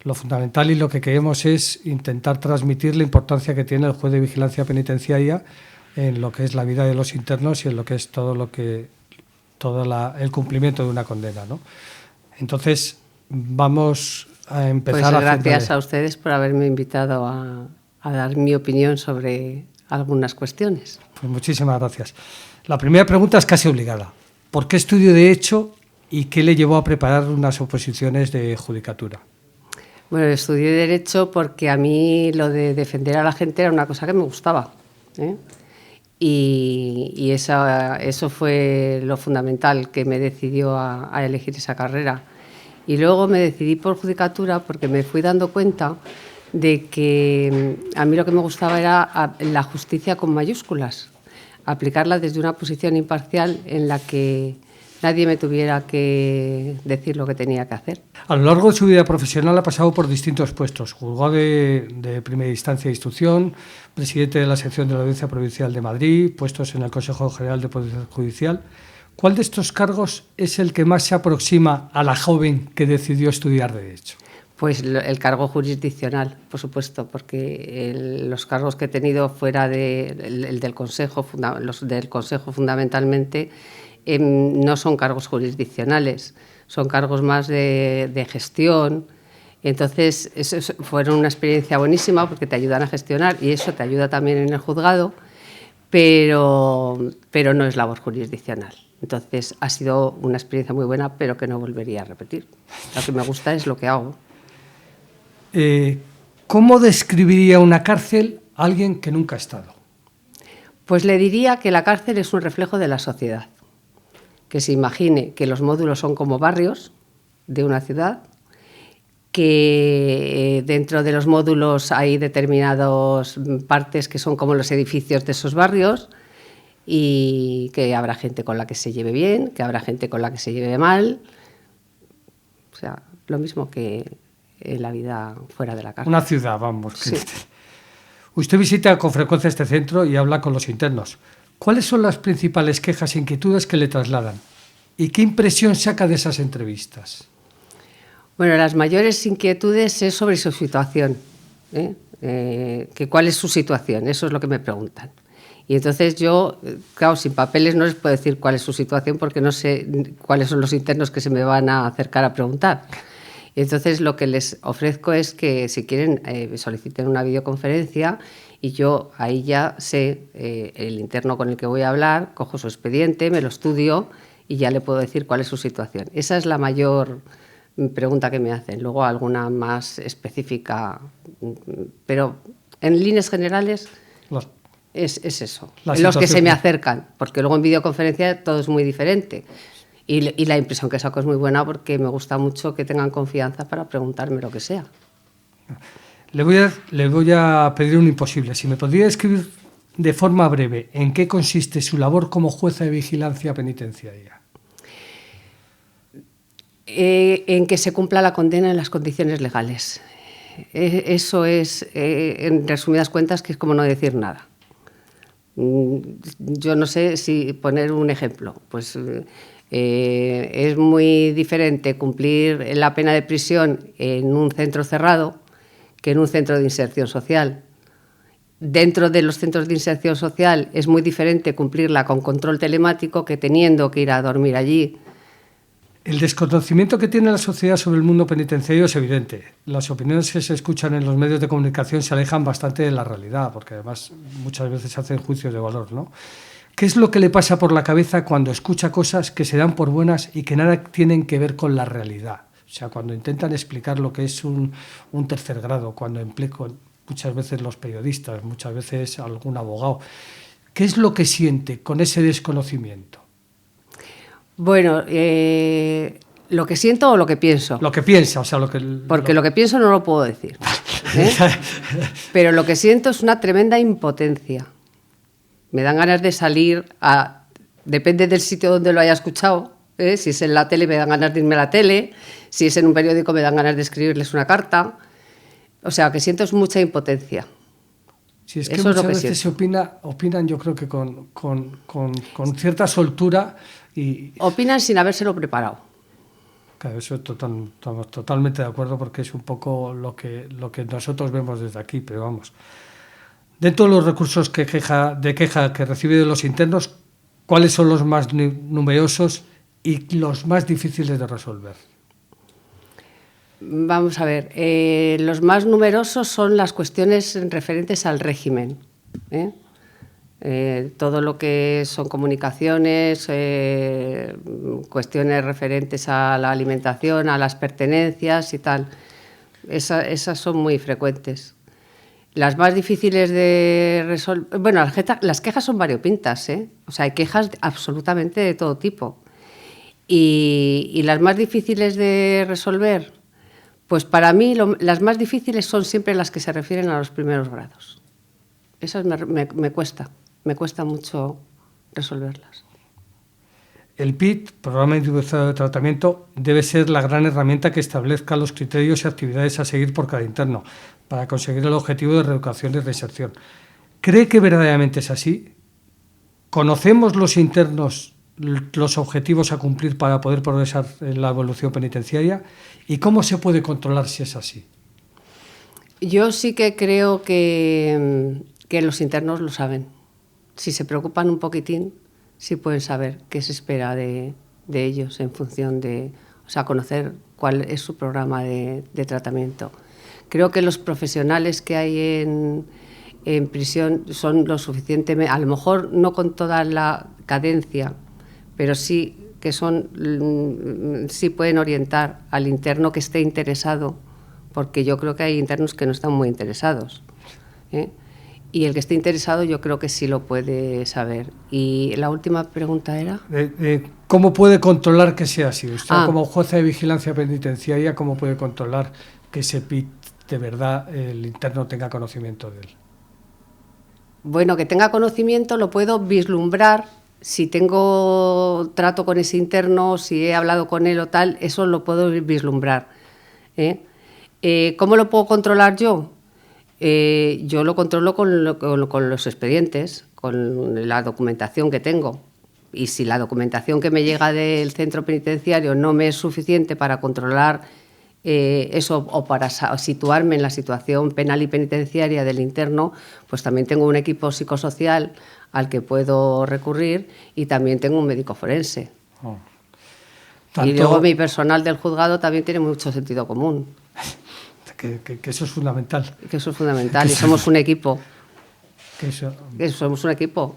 Lo fundamental y lo que queremos es intentar transmitir la importancia que tiene el juez de vigilancia penitenciaria en lo que es la vida de los internos y en lo que es el cumplimiento de una condena, ¿no? Entonces, vamos a empezar pues gracias a ustedes por haberme invitado a dar mi opinión sobre algunas cuestiones. Pues muchísimas gracias. La primera pregunta es casi obligada. ¿Por qué estudio Derecho y qué le llevó a preparar unas oposiciones de judicatura? Bueno, estudié Derecho porque a mí lo de defender a la gente era una cosa que me gustaba, ¿eh? Y eso fue lo fundamental que me decidió a elegir esa carrera. Y luego me decidí por judicatura porque me fui dando cuenta de que a mí lo que me gustaba era la justicia con mayúsculas, aplicarla desde una posición imparcial en la que nadie me tuviera que decir lo que tenía que hacer. A lo largo de su vida profesional ha pasado por distintos puestos. Juzgado de primera instancia de instrucción, presidente de la sección de la Audiencia Provincial de Madrid, puestos en el Consejo General de Poder Judicial. ¿Cuál de estos cargos es el que más se aproxima a la joven que decidió estudiar Derecho? Pues el cargo jurisdiccional, por supuesto, porque los cargos que he tenido fuera del Consejo, los del Consejo fundamentalmente, no son cargos jurisdiccionales, son cargos más de gestión. Entonces, fueron una experiencia buenísima porque te ayudan a gestionar y eso te ayuda también en el juzgado, pero no es labor jurisdiccional. Entonces, ha sido una experiencia muy buena, pero que no volvería a repetir. Lo que me gusta es lo que hago. ¿Cómo describiría una cárcel a alguien que nunca ha estado? Pues le diría que la cárcel es un reflejo de la sociedad. Que se imagine que los módulos son como barrios de una ciudad, que dentro de los módulos hay determinadas partes que son como los edificios de esos barrios y que habrá gente con la que se lleve bien, que habrá gente con la que se lleve mal. O sea, lo mismo que en la vida fuera de la cárcel. Una ciudad, vamos. Sí. Usted visita con frecuencia este centro y habla con los internos. ¿Cuáles son las principales quejas e inquietudes que le trasladan? ¿Y qué impresión saca de esas entrevistas? Bueno, las mayores inquietudes es sobre su situación, que cuál es su situación, eso es lo que me preguntan. Y entonces yo, claro, sin papeles no les puedo decir cuál es su situación porque no sé cuáles son los internos que se me van a acercar a preguntar. Y entonces lo que les ofrezco es que si quieren soliciten una videoconferencia y yo ahí ya sé el interno con el que voy a hablar, cojo su expediente, me lo estudio y ya le puedo decir cuál es su situación. Esa es la mayor pregunta que me hacen. Luego alguna más específica, pero en líneas generales es eso. Los que se me acercan, porque luego en videoconferencia todo es muy diferente. Y la impresión que saco es muy buena porque me gusta mucho que tengan confianza para preguntarme lo que sea. Le voy a pedir un imposible. Si me podría describir de forma breve en qué consiste su labor como jueza de vigilancia penitenciaria. En que se cumpla la condena en las condiciones legales. Eso es, en resumidas cuentas, que es como no decir nada. Yo no sé si poner un ejemplo. Pues es muy diferente cumplir la pena de prisión en un centro cerrado que en un centro de inserción social. Dentro de los centros de inserción social es muy diferente cumplirla con control telemático que teniendo que ir a dormir allí. El desconocimiento que tiene la sociedad sobre el mundo penitenciario es evidente. Las opiniones que se escuchan en los medios de comunicación se alejan bastante de la realidad, porque además muchas veces se hacen juicios de valor, ¿no? ¿Qué es lo que le pasa por la cabeza cuando escucha cosas que se dan por buenas y que nada tienen que ver con la realidad? O sea, cuando intentan explicar lo que es un tercer grado, cuando implican muchas veces los periodistas, muchas veces algún abogado. ¿Qué es lo que siente con ese desconocimiento? Bueno, lo que siento o lo que pienso. Lo que piensa, o sea, Porque lo que pienso no lo puedo decir. Pero lo que siento es una tremenda impotencia. Me dan ganas de salir depende del sitio donde lo haya escuchado. Si es en la tele, me dan ganas de irme a la tele. Si es en un periódico, me dan ganas de escribirles una carta. O sea, lo que siento es mucha impotencia. Sí, es que eso muchas es veces se opinan, yo creo que con cierta soltura. Opinan sin habérselo preparado. Claro, eso estamos totalmente de acuerdo porque es un poco lo que nosotros vemos desde aquí, pero vamos. Dentro de los recursos de queja que recibe de los internos, ¿cuáles son los más numerosos y los más difíciles de resolver? Vamos a ver, los más numerosos son las cuestiones referentes al régimen, ¿eh? Todo lo que son comunicaciones, cuestiones referentes a la alimentación, a las pertenencias y tal. Esas son muy frecuentes. Las más difíciles de resolver... Bueno, las quejas son variopintas, ¿eh? O sea, hay quejas absolutamente de todo tipo. Y las más difíciles de resolver, pues para mí las más difíciles son siempre las que se refieren a los primeros grados. Esas me cuesta mucho resolverlas. El PIT, Programa Individualizado de Tratamiento, debe ser la gran herramienta que establezca los criterios y actividades a seguir por cada interno para conseguir el objetivo de reeducación y reinserción. ¿Cree que verdaderamente es así? ¿Conocemos los internos los objetivos a cumplir para poder progresar en la evolución penitenciaria? ¿Y cómo se puede controlar si es así? Yo sí que creo que los internos lo saben. Si se preocupan un poquitín, sí pueden saber qué se espera de ellos en función de, o sea, conocer cuál es su programa de tratamiento. Creo que los profesionales que hay en prisión son lo suficientemente, a lo mejor no con toda la cadencia, pero sí que sí pueden orientar al interno que esté interesado, porque yo creo que hay internos que no están muy interesados, ¿eh? Y el que esté interesado yo creo que sí lo puede saber. Y la última pregunta era... ¿Cómo puede controlar que sea así? Usted como jueza de vigilancia penitenciaria, ¿cómo puede controlar que ese PIT de verdad el interno tenga conocimiento de él? Bueno, que tenga conocimiento lo puedo vislumbrar. Si tengo trato con ese interno, si he hablado con él o tal, eso lo puedo vislumbrar, ¿eh? ¿Cómo lo puedo controlar yo? Yo lo controlo con los expedientes, con la documentación que tengo. Y si la documentación que me llega del centro penitenciario no me es suficiente para controlar eso o para situarme en la situación penal y penitenciaria del interno, pues también tengo un equipo psicosocial al que puedo recurrir y también tengo un médico forense. Y luego mi personal del juzgado también tiene mucho sentido común. Que eso es fundamental. Que eso es fundamental y somos un equipo. Que somos un equipo.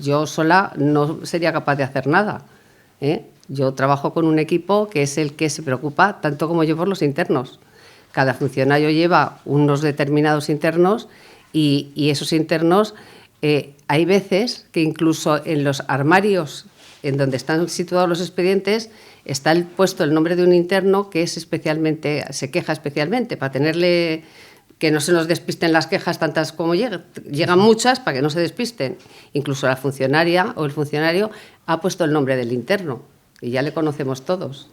Yo sola no sería capaz de hacer nada, ¿eh? Yo trabajo con un equipo que es el que se preocupa, tanto como yo, por los internos. Cada funcionario lleva unos determinados internos y esos internos, hay veces que incluso en los armarios en donde están situados los expedientes está puesto el nombre de un interno que es se queja especialmente, para tenerle, que no se nos despisten las quejas tantas como llegan muchas, para que no se despisten. Incluso la funcionaria o el funcionario ha puesto el nombre del interno y ya le conocemos todos,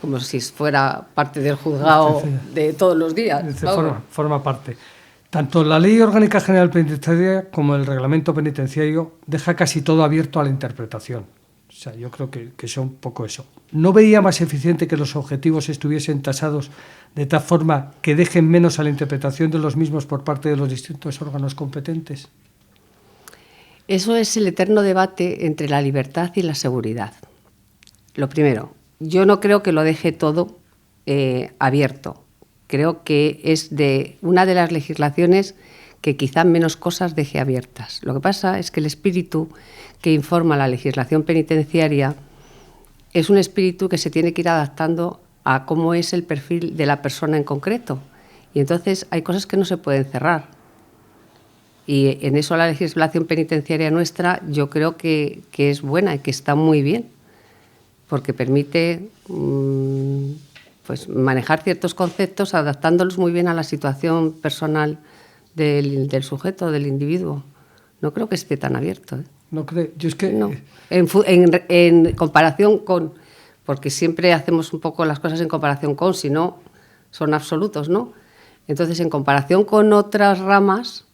como si fuera parte del juzgado de todos los días. Forma parte. Tanto la Ley Orgánica General Penitenciaria como el Reglamento Penitenciario deja casi todo abierto a la interpretación. O sea, yo creo que es un poco eso. ¿No veía más eficiente que los objetivos estuviesen tasados de tal forma que dejen menos a la interpretación de los mismos por parte de los distintos órganos competentes? Eso es el eterno debate entre la libertad y la seguridad. Lo primero, yo no creo que lo deje todo abierto. Creo que es una de las legislaciones que quizá menos cosas deje abiertas. Lo que pasa es que el espíritu que informa la legislación penitenciaria es un espíritu que se tiene que ir adaptando a cómo es el perfil de la persona en concreto. Y entonces hay cosas que no se pueden cerrar. Y en eso la legislación penitenciaria nuestra yo creo que es buena y que está muy bien, porque permite pues manejar ciertos conceptos adaptándolos muy bien a la situación personal del sujeto, del individuo. No creo que esté tan abierto, ¿eh? No creo. Yo es que... No. En comparación con... Porque siempre hacemos un poco las cosas en comparación con, si no, son absolutos, ¿no? Entonces, en comparación con otras ramas,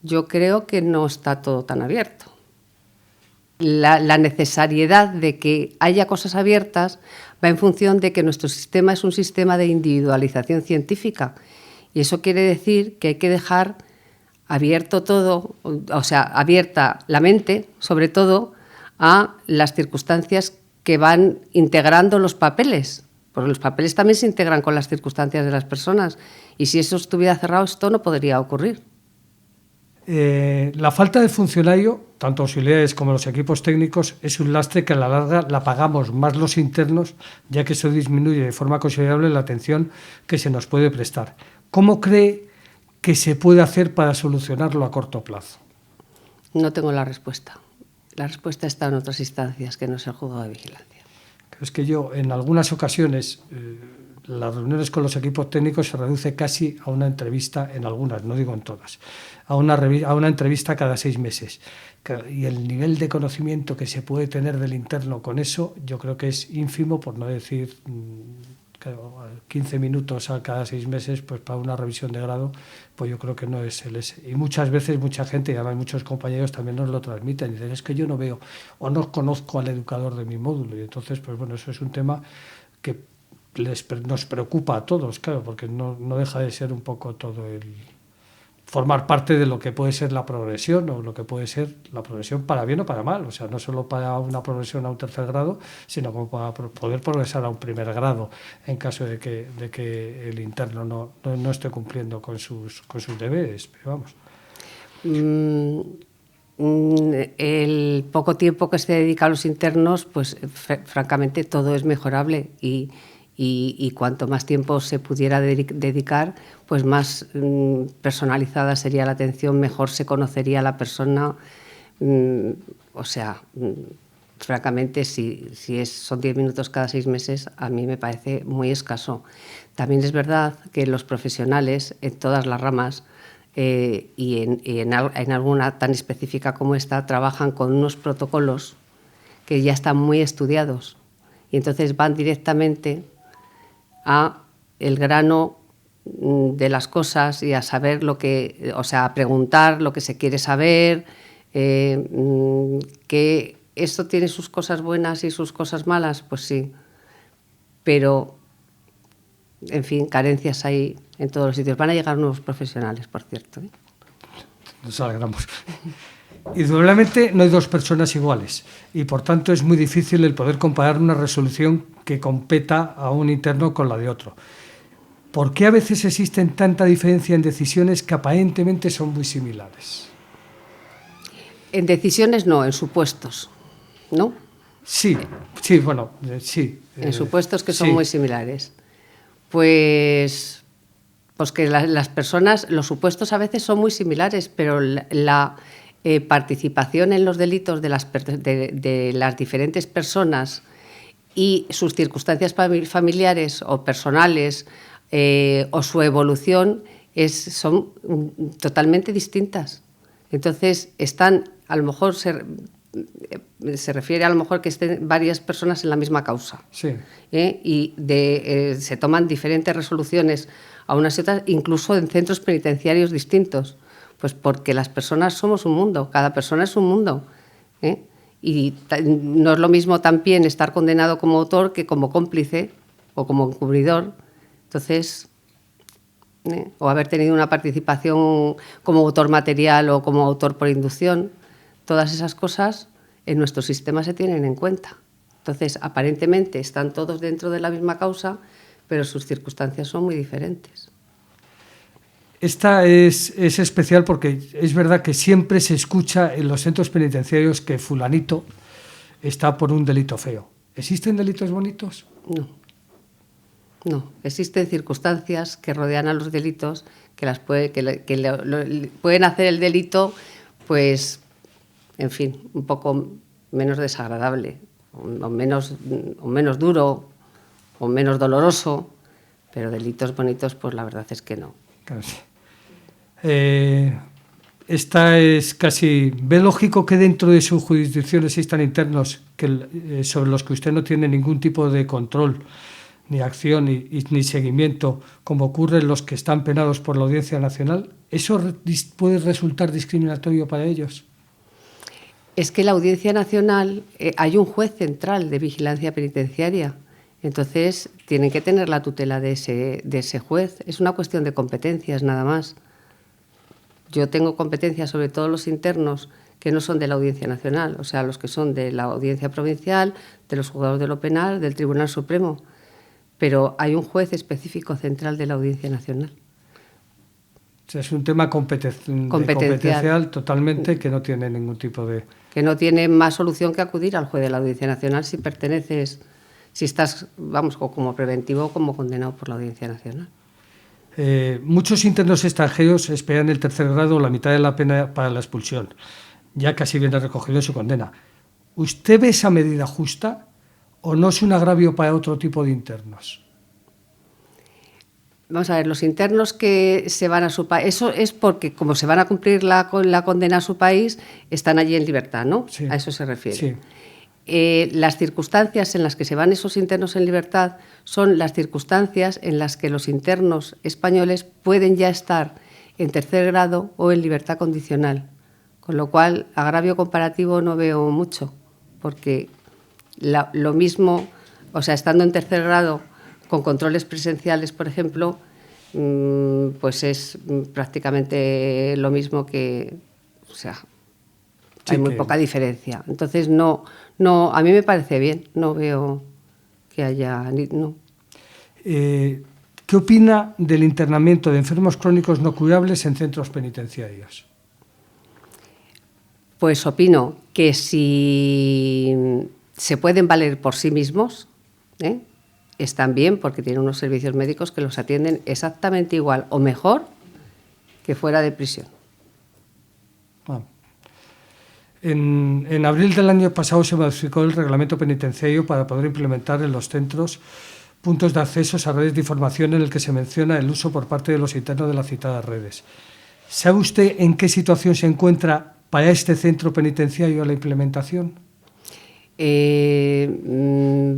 yo creo que no está todo tan abierto. la necesariedad de que haya cosas abiertas va en función de que nuestro sistema es un sistema de individualización científica. Y eso quiere decir que hay que dejar abierto todo, o sea, abierta la mente, sobre todo, a las circunstancias que van integrando los papeles. Porque los papeles también se integran con las circunstancias de las personas. Y si eso estuviera cerrado, esto no podría ocurrir. La falta de funcionario, tanto auxiliares como los equipos técnicos, es un lastre que a la larga la pagamos más los internos, ya que eso disminuye de forma considerable la atención que se nos puede prestar. ¿Cómo cree que se puede hacer para solucionarlo a corto plazo? No tengo la respuesta. La respuesta está en otras instancias que no es el juzgado de vigilancia. Es que yo, en algunas ocasiones, las reuniones con los equipos técnicos se reduce casi a una entrevista, en algunas, no digo en todas, a una entrevista cada 6 meses. Y el nivel de conocimiento que se puede tener del interno con eso, yo creo que es ínfimo, por no decir 15 minutos a cada 6 meses, pues para una revisión de grado, pues yo creo que no es el ese. Y muchas veces mucha gente, y además muchos compañeros también nos lo transmiten, y dicen, es que yo no veo o no conozco al educador de mi módulo. Y entonces, pues bueno, eso es un tema que nos preocupa a todos, claro, porque no deja de ser un poco todo formar parte de lo que puede ser la progresión o lo que puede ser la progresión para bien o para mal, o sea, no solo para una progresión a un 3er grado, sino como para poder progresar a un 1er grado en caso de que el interno no esté cumpliendo con sus deberes, pero vamos. El poco tiempo que se dedica a los internos, pues francamente todo es mejorable y cuanto más tiempo se pudiera dedicar, pues más personalizada sería la atención, mejor se conocería la persona. O sea, francamente, si son 10 minutos cada 6 meses, a mí me parece muy escaso. También es verdad que los profesionales en todas las ramas y en alguna tan específica como esta, trabajan con unos protocolos que ya están muy estudiados y entonces van directamente a el grano de las cosas y a saber a preguntar lo que se quiere saber, que esto tiene sus cosas buenas y sus cosas malas, pues sí, pero en fin, carencias hay en todos los sitios. Van a llegar nuevos profesionales, por cierto. Nos alegramos. Indudablemente no hay 2 personas iguales y por tanto es muy difícil el poder comparar una resolución que competa a un interno con la de otro. ¿Por qué a veces existen tanta diferencia en decisiones que aparentemente son muy similares? En decisiones no, en supuestos, ¿no? Sí, bueno, sí. En supuestos que son sí. muy similares. Pues que las personas, los supuestos a veces son muy similares, pero la participación en los delitos de las diferentes personas y sus circunstancias familiares o personales o su evolución son totalmente distintas. Entonces, a lo mejor se refiere a lo mejor que estén varias personas en la misma causa. Sí. Y se toman diferentes resoluciones a unas y otras, incluso en centros penitenciarios distintos. Pues porque las personas somos un mundo, cada persona es un mundo. Y no es lo mismo también estar condenado como autor que como cómplice o como encubridor. Entonces, o haber tenido una participación como autor material o como autor por inducción, todas esas cosas en nuestro sistema se tienen en cuenta. Entonces, aparentemente están todos dentro de la misma causa, pero sus circunstancias son muy diferentes. Esta es especial porque es verdad que siempre se escucha en los centros penitenciarios que fulanito está por un delito feo. ¿Existen delitos bonitos? No. Existen circunstancias que rodean a los delitos que pueden hacer el delito, pues, en fin, un poco menos desagradable, o menos duro, o menos doloroso, pero delitos bonitos, pues la verdad es que no. Claro, sí. Esta es casi... ¿Ve lógico que dentro de su jurisdicción existan internos sobre los que usted no tiene ningún tipo de control, ni acción, ni seguimiento, como ocurre en los que están penados por la Audiencia Nacional? ¿Eso puede resultar discriminatorio para ellos? Es que la Audiencia Nacional, hay un juez central de vigilancia penitenciaria, entonces tienen que tener la tutela de ese juez. Es una cuestión de competencias nada más. Yo tengo competencias sobre todos los internos que no son de la Audiencia Nacional, o sea, los que son de la Audiencia Provincial, de los juzgados de lo penal, del Tribunal Supremo, pero hay un juez específico central de la Audiencia Nacional. O sea, es un tema competencial totalmente, que no tiene ningún tipo de... Que no tiene más solución que acudir al juez de la Audiencia Nacional si perteneces, si estás, vamos, como preventivo o como condenado por la Audiencia Nacional. Muchos internos extranjeros esperan el tercer grado o la mitad de la pena para la expulsión, ya casi viene recogido en su condena. ¿Usted ve esa medida justa o no es un agravio para otro tipo de internos? Vamos a ver, los internos que se van a su país, eso es porque como se van a cumplir la condena a su país, están allí en libertad, ¿no? Sí. A eso se refiere. Sí. Las circunstancias en las que se van esos internos en libertad son las circunstancias en las que los internos españoles pueden ya estar en tercer grado o en libertad condicional. Con lo cual, agravio comparativo no veo mucho, porque lo mismo, o sea, estando en tercer grado con controles presenciales, por ejemplo, pues es prácticamente lo mismo que, o sea, hay muy poca diferencia. Entonces, no, a mí me parece bien, no veo que haya... No. ¿Qué opina del internamiento de enfermos crónicos no curables en centros penitenciarios? Pues opino que si se pueden valer por sí mismos, están bien, porque tienen unos servicios médicos que los atienden exactamente igual o mejor que fuera de prisión. En abril del año pasado se modificó el reglamento penitenciario para poder implementar en los centros puntos de acceso a redes de información en el que se menciona el uso por parte de los internos de las citadas redes. ¿Sabe usted en qué situación se encuentra para este centro penitenciario la implementación?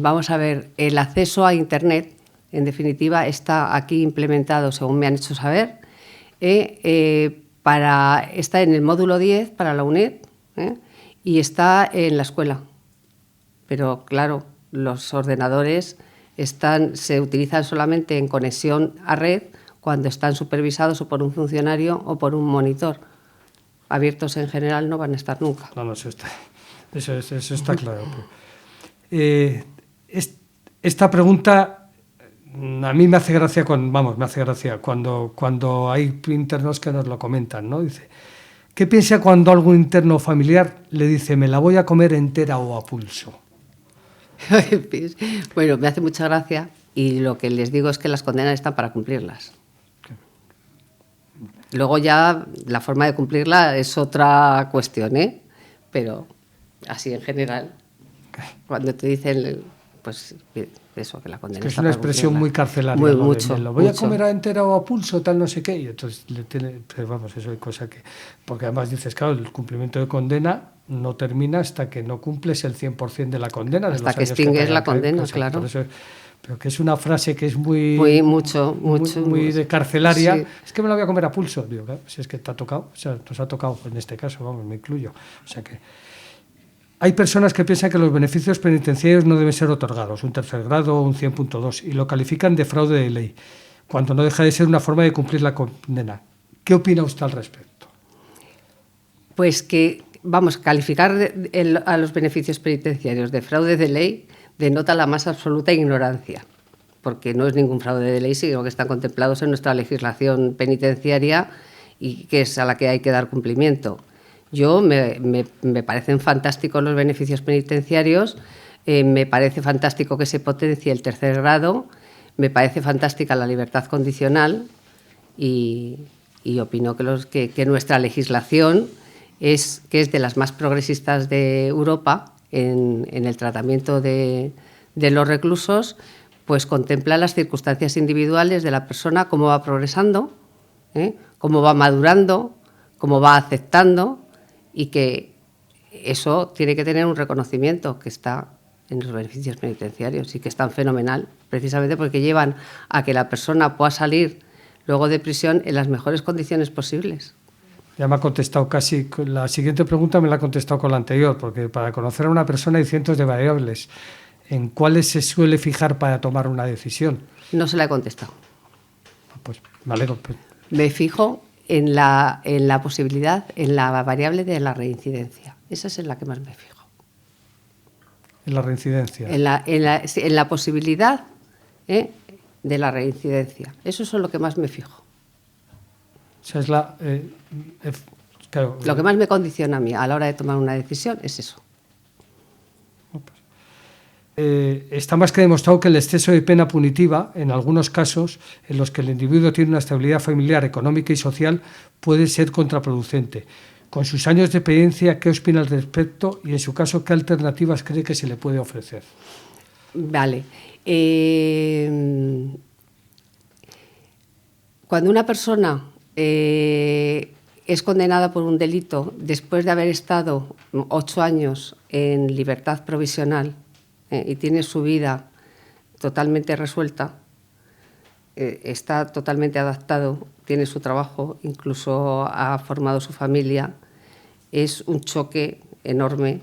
Vamos a ver, el acceso a Internet, en definitiva, está aquí implementado, según me han hecho saber, está en el módulo 10 para la UNED, y está en la escuela. Pero, claro, los ordenadores se utilizan solamente en conexión a red cuando están supervisados o por un funcionario o por un monitor. Abiertos en general no van a estar nunca. No, eso está claro. Esta pregunta a mí me hace gracia, cuando hay internos que nos lo comentan, ¿no? Dice, ¿qué piensa cuando algún interno familiar le dice, me la voy a comer entera o a pulso? Bueno, me hace mucha gracia y lo que les digo es que las condenas están para cumplirlas. Luego ya la forma de cumplirla es otra cuestión, pero así en general, cuando te dicen, pues eso, que la condena es una expresión muy carcelaria. Mucho. Lo voy a comer a entera o a pulso, tal no sé qué. Y entonces, eso hay cosa que... Porque además dices, claro, el cumplimiento de condena no termina hasta que no cumples el 100% de la condena. Hasta que extingues la condena, claro. Por eso, pero que es una frase que es muy de carcelaria. Sí. Es que me la voy a comer a pulso. Digo, claro, si es que te ha tocado, o sea, nos ha tocado en este caso, me incluyo. O sea que hay personas que piensan que los beneficios penitenciarios no deben ser otorgados, un tercer grado o un 100.2, y lo califican de fraude de ley, cuando no deja de ser una forma de cumplir la condena. ¿Qué opina usted al respecto? Pues que, calificar a los beneficios penitenciarios de fraude de ley denota la más absoluta ignorancia, porque no es ningún fraude de ley, sino que están contemplados en nuestra legislación penitenciaria y que es a la que hay que dar cumplimiento. Me parecen fantásticos los beneficios penitenciarios, me parece fantástico que se potencie el tercer grado, me parece fantástica la libertad condicional y opino que nuestra legislación es de las más progresistas de Europa en el tratamiento de los reclusos, pues contempla las circunstancias individuales de la persona, cómo va progresando, cómo va madurando, cómo va aceptando, y que eso tiene que tener un reconocimiento que está en los beneficios penitenciarios y que es tan fenomenal, precisamente porque llevan a que la persona pueda salir luego de prisión en las mejores condiciones posibles. Ya me ha contestado casi, la siguiente pregunta me la ha contestado con la anterior, porque para conocer a una persona hay cientos de variables. ¿En cuáles se suele fijar para tomar una decisión? No se la he contestado. Pues me alegro. Me fijo en la posibilidad, en la variable de la reincidencia. Esa es en la que más me fijo. En la reincidencia. En la posibilidad de la reincidencia. Eso es en lo que más me fijo. O sea, es la... claro, lo que más me condiciona a mí a la hora de tomar una decisión es eso. Está más que demostrado que el exceso de pena punitiva, en algunos casos en los que el individuo tiene una estabilidad familiar, económica y social, puede ser contraproducente. Con sus años de experiencia, ¿qué opina al respecto? Y en su caso, ¿qué alternativas cree que se le puede ofrecer? Vale. Cuando una persona es condenada por un delito después de haber estado 8 años en libertad provisional, y tiene su vida totalmente resuelta, está totalmente adaptado, tiene su trabajo, incluso ha formado su familia, es un choque enorme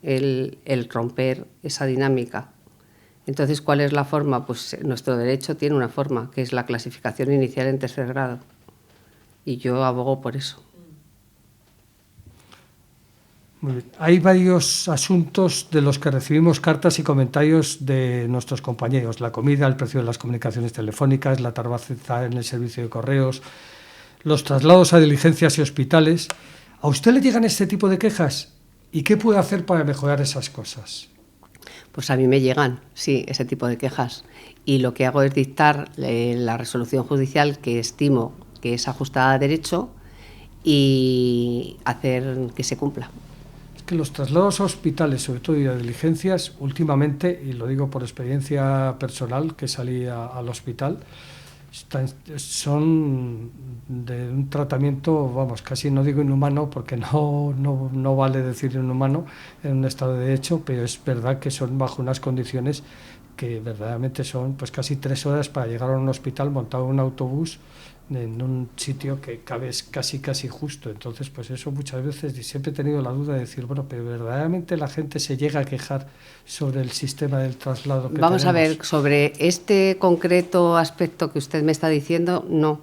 el romper esa dinámica. Entonces, ¿cuál es la forma? Pues nuestro derecho tiene una forma, que es la clasificación inicial en tercer grado, y yo abogo por eso. Muy bien. Hay varios asuntos de los que recibimos cartas y comentarios de nuestros compañeros. La comida, el precio de las comunicaciones telefónicas, la tardanza en el servicio de correos, los traslados a diligencias y hospitales. ¿A usted le llegan este tipo de quejas? ¿Y qué puede hacer para mejorar esas cosas? Pues a mí me llegan, sí, ese tipo de quejas. Y lo que hago es dictar la resolución judicial que estimo que es ajustada a derecho y hacer que se cumpla. Que los traslados a hospitales, sobre todo y a diligencias, últimamente, y lo digo por experiencia personal, que salí al hospital, son de un tratamiento, vamos, casi no digo inhumano, porque no vale decir inhumano en un estado de derecho, pero es verdad que son bajo unas condiciones que verdaderamente son pues casi 3 horas para llegar a un hospital montado en un autobús en un sitio que cabe casi justo. Entonces, pues eso muchas veces, y siempre he tenido la duda de decir, bueno, pero verdaderamente la gente se llega a quejar sobre el sistema del traslado que Vamos tenemos. A ver, sobre este concreto aspecto que usted me está diciendo, no.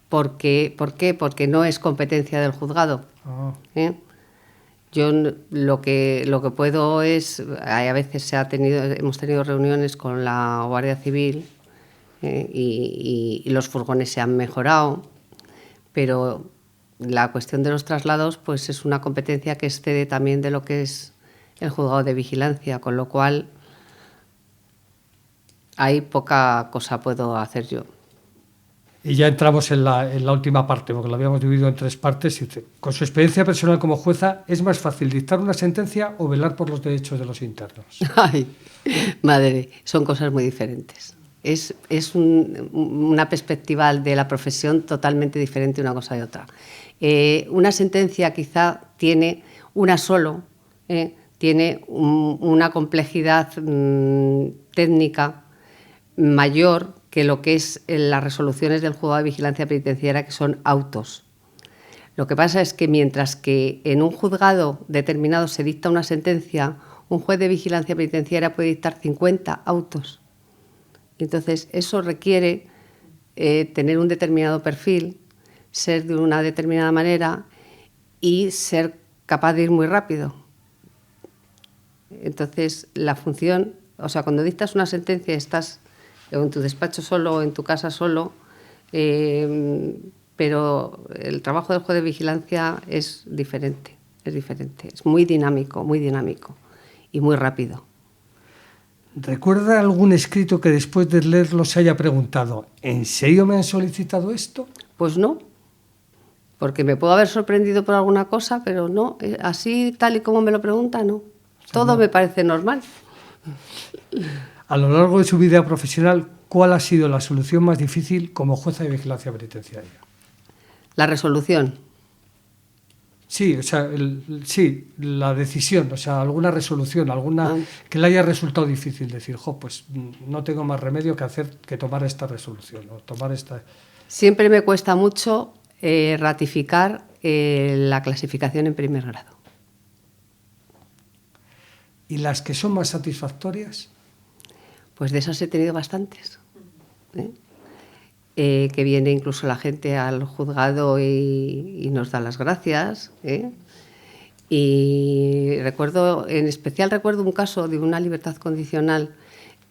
¿Por qué? Porque no es competencia del juzgado. Yo lo que puedo es, a veces hemos tenido reuniones con la Guardia Civil, y los furgones se han mejorado, pero la cuestión de los traslados pues es una competencia que excede también de lo que es el juzgado de vigilancia, con lo cual hay poca cosa puedo hacer yo. Y ya entramos en la última parte, porque lo habíamos dividido en 3 partes. Con su experiencia personal como jueza, ¿es más fácil dictar una sentencia o velar por los derechos de los internos? Ay, madre, son cosas muy diferentes. Es una perspectiva de la profesión totalmente diferente una cosa de otra. Una sentencia quizá tiene una solo, tiene una complejidad técnica mayor que lo que es las resoluciones del juzgado de vigilancia penitenciaria, que son autos. Lo que pasa es que mientras que en un juzgado determinado se dicta una sentencia, un juez de vigilancia penitenciaria puede dictar 50 autos. Entonces, eso requiere tener un determinado perfil, ser de una determinada manera y ser capaz de ir muy rápido. Entonces, la función, o sea, cuando dictas una sentencia estás en tu despacho solo o en tu casa solo, pero el trabajo del juez de vigilancia es diferente, es muy dinámico y muy rápido. ¿Recuerda algún escrito que después de leerlo se haya preguntado, ¿en serio me han solicitado esto? Pues no, porque me puedo haber sorprendido por alguna cosa, pero no, así tal y como me lo pregunta, no. Todo me parece normal. A lo largo de su vida profesional, ¿cuál ha sido la solución más difícil como jueza de vigilancia penitenciaria? La resolución. Sí, o sea, la decisión, o sea, alguna resolución, alguna que le haya resultado difícil decir, pues no tengo más remedio que tomar esta resolución o tomar esta. Siempre me cuesta mucho ratificar la clasificación en primer grado. ¿Y las que son más satisfactorias? Pues de esas he tenido bastantes. Que viene incluso la gente al juzgado y nos da las gracias. Y en especial recuerdo un caso de una libertad condicional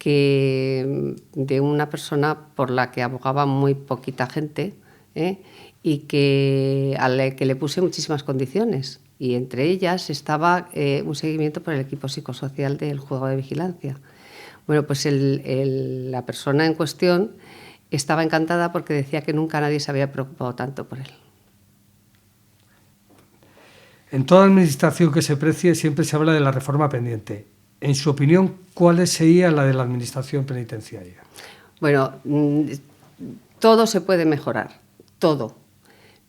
de una persona por la que abogaba muy poquita gente, y a la que le puse muchísimas condiciones. Y entre ellas estaba un seguimiento por el equipo psicosocial del juzgado de vigilancia. Bueno, pues la persona en cuestión estaba encantada porque decía que nunca nadie se había preocupado tanto por él. En toda administración que se precie siempre se habla de la reforma pendiente. En su opinión, ¿cuál sería la de la administración penitenciaria? Bueno, todo se puede mejorar, todo.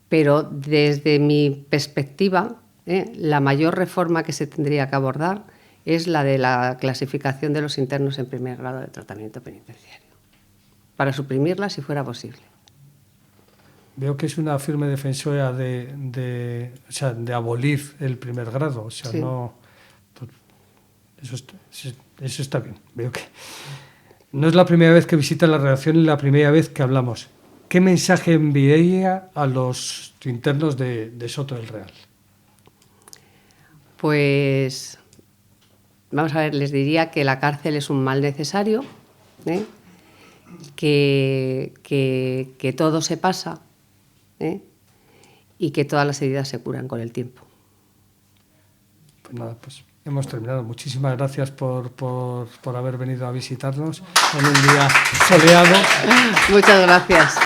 Pero desde mi perspectiva, la mayor reforma que se tendría que abordar es la de la clasificación de los internos en primer grado de tratamiento penitenciario, para suprimirla si fuera posible. Veo que es una firme defensora de abolir el primer grado. O sea, sí. Eso está bien. Veo que no es la primera vez que visita la redacción y la primera vez que hablamos. ¿Qué mensaje enviaría a los internos de Soto del Real? Pues, vamos a ver, les diría que la cárcel es un mal necesario, que todo se pasa, y que todas las heridas se curan con el tiempo. Pues nada, pues hemos terminado. Muchísimas gracias por haber venido a visitarnos en un día soleado. Muchas gracias.